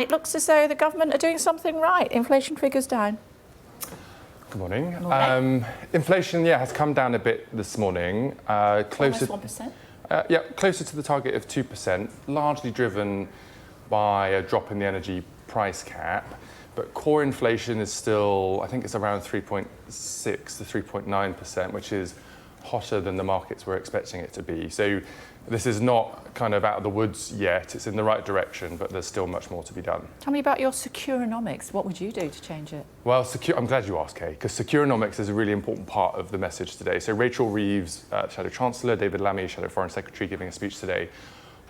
It looks as though the government are doing something right. Inflation figures down. Good morning. Morning. Inflation, has come down a bit this morning. Almost 1%. Closer to the target of 2%, largely driven by a drop in the energy price cap. But core inflation is still, I think it's around 3.6 to 3.9%, which is hotter than the markets were expecting it to be. So this is not kind of out of the woods yet. It's in the right direction, but there's still much more to be done. Tell me about your securonomics. What would you do to change it? Well, I'm glad you asked, Kay, because securonomics is a really important part of the message today. So Rachel Reeves, Shadow Chancellor, David Lammy, Shadow Foreign Secretary, giving a speech today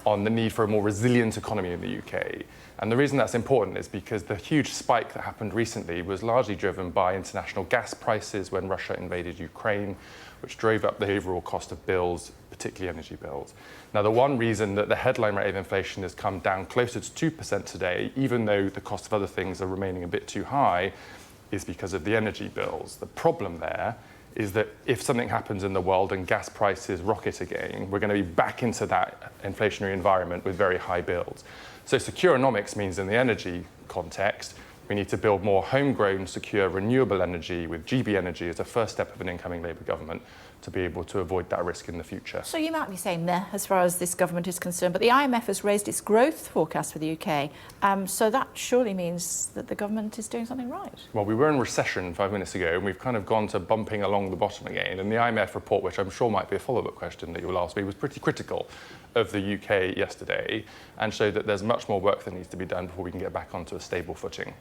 on the need for a more resilient economy in the UK. And the reason that's important is because the huge spike that happened recently was largely driven by international gas prices when Russia invaded Ukraine, which drove up the overall cost of bills, particularly energy bills. Now, the one reason that the headline rate of inflation has come down closer to 2% today, even though the cost of other things are remaining a bit too high, is because of the energy bills. The problem there is that if something happens in the world and gas prices rocket again, we're going to be back into that inflationary environment with very high bills. So securonomics means in the energy context, we need to build more homegrown, secure, renewable energy with GB Energy as a first step of an incoming Labour government to be able to avoid that risk in the future. So you might be saying meh as far as this government is concerned, but the IMF has raised its growth forecast for the UK. So that surely means that the government is doing something right. Well, we were in recession 5 minutes ago, and we've kind of gone to bumping along the bottom again. And the IMF report, which I'm sure might be a follow-up question that you will ask me, was pretty critical of the UK yesterday and showed that there's much more work that needs to be done before we can get back onto a stable footing.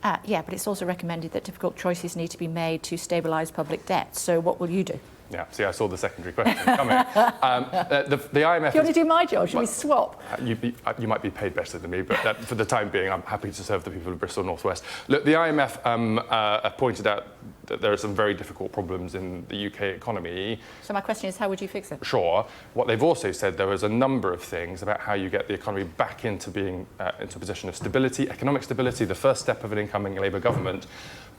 But it's also recommended that difficult choices need to be made to stabilise public debt. So what will you do? Yeah, see, I saw the secondary question coming. The IMF... Do you want to do my job? Should we swap? You might be paid better than me, but for the time being, I'm happy to serve the people of Bristol North West. Look, the IMF pointed out that there are some very difficult problems in the UK economy. So my question is, how would you fix it? Sure. What they've also said, there was a number of things about how you get the economy back into being into a position of stability, economic stability, the first step of an incoming Labour government,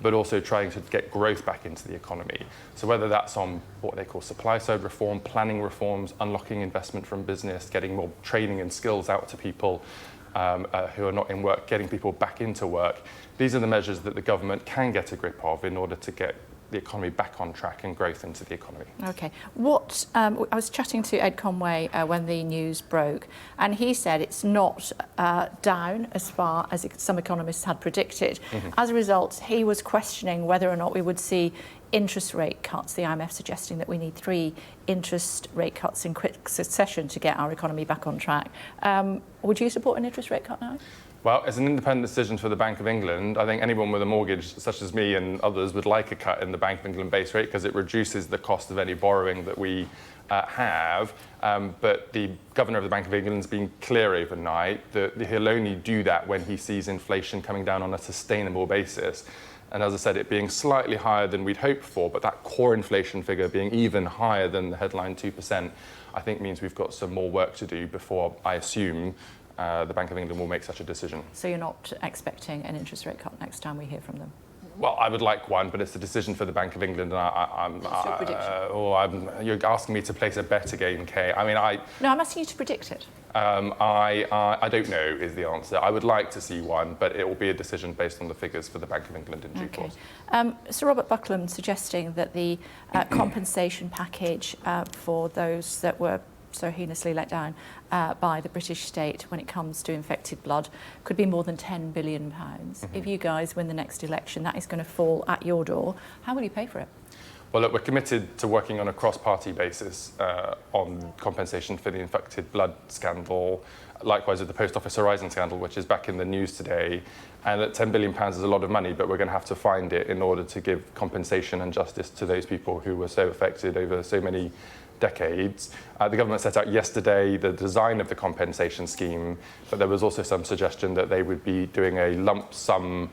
but also trying to get growth back into the economy. So whether that's on what they call supply-side reform, planning reforms, unlocking investment from business, getting more training and skills out to people who are not in work, getting people back into work. These are the measures that the government can get a grip of in order to get the economy back on track and growth into the economy. OK. I was chatting to Ed Conway when the news broke, and he said it's not down as far as some economists had predicted. Mm-hmm. As a result, he was questioning whether or not we would see interest rate cuts, the IMF suggesting that we need 3 interest rate cuts in quick succession to get our economy back on track. Would you support an interest rate cut now? Well, it's an independent decision for the Bank of England. I think anyone with a mortgage, such as me and others, would like a cut in the Bank of England base rate because it reduces the cost of any borrowing that we have. But the Governor of the Bank of England's been clear overnight that he'll only do that when he sees inflation coming down on a sustainable basis. And as I said, it being slightly higher than we'd hoped for, but that core inflation figure being even higher than the headline 2%, I think means we've got some more work to do before, I assume, the Bank of England will make such a decision. So you're not expecting an interest rate cut next time we hear from them? Well, I would like one, but it's a decision for the Bank of England, and What's your prediction? You're asking me to place a bet again, Kay. No, I'm asking you to predict it. I don't know is the answer. I would like to see one, but it will be a decision based on the figures for the Bank of England in due course. Sir Robert Buckland suggesting that the compensation package for those that were so heinously let down by the British state when it comes to infected blood could be more than £10 billion. Mm-hmm. If you guys win the next election, that is going to fall at your door. How will you pay for it? Well, look, we're committed to working on a cross-party basis on compensation for the infected blood scandal, likewise with the Post Office Horizon scandal, which is back in the news today. And that £10 billion is a lot of money, but we're going to have to find it in order to give compensation and justice to those people who were so affected over so many decades. The government set out yesterday the design of the compensation scheme, but there was also some suggestion that they would be doing a lump sum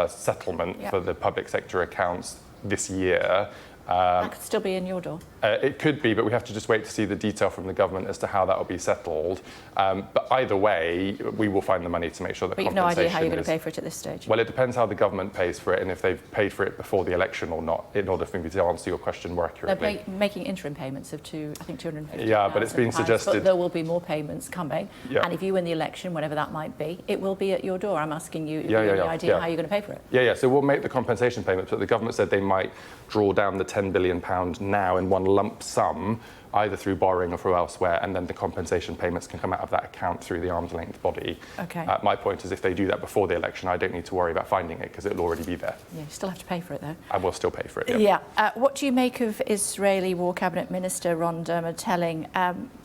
settlement for the public sector accounts this year. That could still be in your door. It could be, but we have to just wait to see the detail from the government as to how that will be settled. But either way, we will find the money to make sure that But you've no idea how you're going to pay for it at this stage? Well, it depends how the government pays for it and if they've paid for it before the election or not, in order for me to answer your question more accurately. They're making interim payments of I think £250. Yeah, but it's been suggested... But there will be more payments coming. Yeah. And if you win the election, whatever that might be, it will be at your door. I'm asking you if you have any idea how you're going to pay for it. Yeah. So we'll make the compensation payments, but the government said they might draw down the £10 billion now in one lump sum, either through borrowing or through elsewhere, and then the compensation payments can come out of that account through the arm's length body. Okay. My point is, if they do that before the election, I don't need to worry about finding it because it'll already be there. Yeah, you still have to pay for it, though. I will still pay for it, Yeah. What do you make of Israeli War Cabinet Minister Ron Dermot telling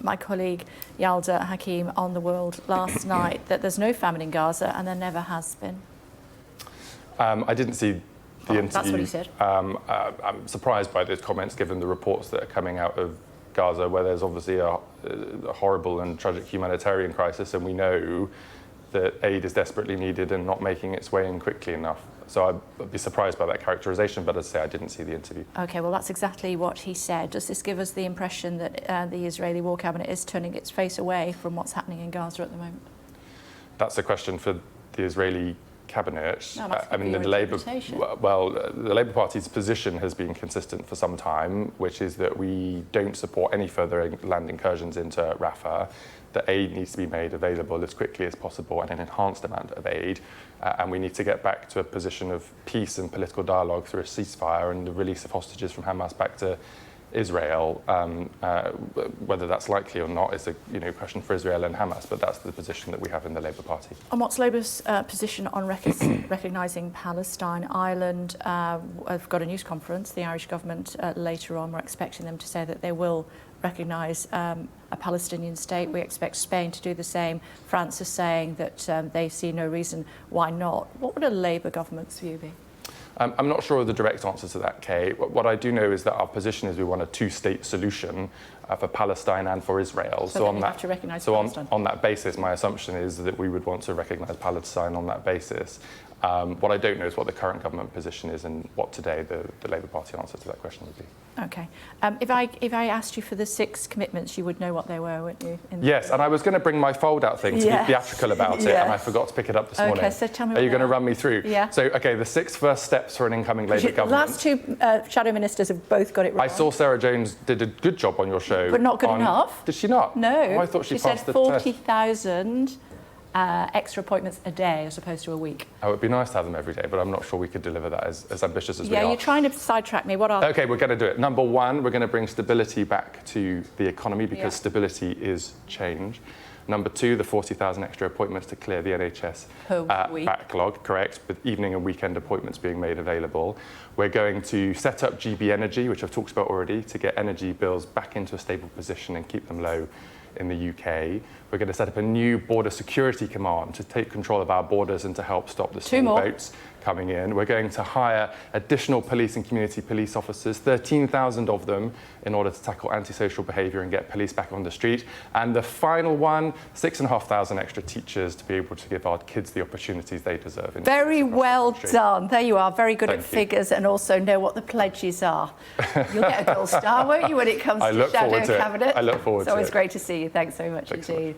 my colleague Yalda Hakim on The World last night that there's no famine in Gaza and there never has been? I didn't see the interview. That's what he said. I'm surprised by those comments, given the reports that are coming out of Gaza, where there's obviously a horrible and tragic humanitarian crisis, and we know that aid is desperately needed and not making its way in quickly enough. So I'd be surprised by that characterisation, but as I say, I didn't see the interview. OK, well, that's exactly what he said. Does this give us the impression that the Israeli War Cabinet is turning its face away from what's happening in Gaza at the moment? That's a question for the Israeli cabinet. No, I mean, the Labour Party's position has been consistent for some time, which is that we don't support any further land incursions into Rafah. The aid needs to be made available as quickly as possible, and an enhanced amount of aid. And we need to get back to a position of peace and political dialogue through a ceasefire and the release of hostages from Hamas back to Israel. Whether that's likely or not is a question for Israel and Hamas, but that's the position that we have in the Labour Party. And what's Labour's position on recognising Palestine? Ireland have got a news conference. The Irish government later on, we're expecting them to say that they will recognise a Palestinian state. We expect Spain to do the same. France is saying that they see no reason why not. What would a Labour government's view be? I'm not sure of the direct answer to that, Kay. What I do know is that our position is we want a two-state solution for Palestine and for Israel. So on that, have to recognise Palestine. On that basis, my assumption is that we would want to recognise Palestine on that basis. What I don't know is what the current government position is and what today the Labour Party answer to that question would be. OK. If I asked you for the 6 commitments, you would know what they were, wouldn't you? Yes, and I was going to bring my fold-out thing to be theatrical about it, and I forgot to pick it up this morning. OK, so tell me. Are you going to run me through? Yeah. So, OK, the 6 first steps for an incoming Labour government. The last 2 shadow ministers have both got it wrong. I saw Sarah Jones did a good job on your show. But not good enough. Did she not? No. Oh, I thought she passed the test. She said 40,000 extra appointments a day as opposed to a week. Oh, it'd be nice to have them every day, but I'm not sure we could deliver that as ambitious as we are. Yeah, you're trying to sidetrack me. What are OK, we're going to do it. Number 1, we're going to bring stability back to the economy because stability is change. Number 2, the 40,000 extra appointments to clear the NHS backlog, correct, with evening and weekend appointments being made available. We're going to set up GB Energy, which I've talked about already, to get energy bills back into a stable position and keep them low in the UK. We're going to set up a new border security command to take control of our borders and to help stop the small boats coming in. We're going to hire additional police and community police officers, 13,000 of them, in order to tackle antisocial behaviour and get police back on the street. And the final one, 6,500 extra teachers to be able to give our kids the opportunities they deserve. Very well done. There you are, very good at figures and also know what the pledges are. You'll get a gold star, won't you, when it comes to Shadow Cabinet? I look forward to it. It's always great to see you. Thanks so much indeed.